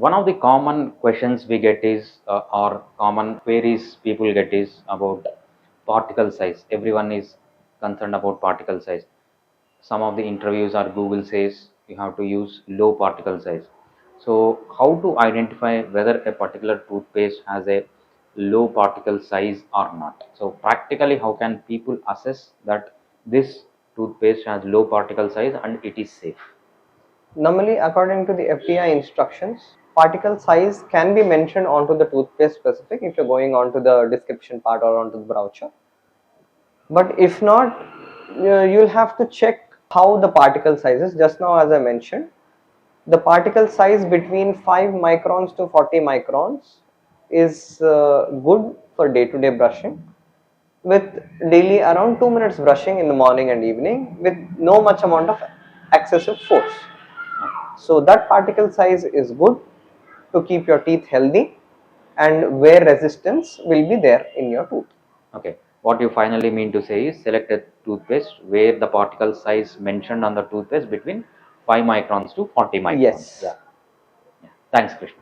One of the common questions we get is, or common queries people get is about particle size. Everyone is concerned about particle size. Some of the interviews or Google says you have to use low particle size. So how to identify whether a particular toothpaste has a low particle size or not? So practically, how can people assess that this toothpaste has low particle size and it is safe? Normally, according to the FDI instructions, particle size can be mentioned onto the toothpaste specific if you're going onto the description part or onto the brochure. But if not, you'll have to check how the particle size is. Just now, as I mentioned, the particle size between 5 microns to 40 microns is good for day-to-day brushing, with daily around 2 minutes brushing in the morning and evening with no much amount of excessive force. So that particle size is good to keep your teeth healthy and where resistance will be there in your tooth. Okay. What you finally mean to say is select a toothpaste where the particle size mentioned on the toothpaste between 5 microns to 40 microns. Yes. Yeah. Thanks, Krishna.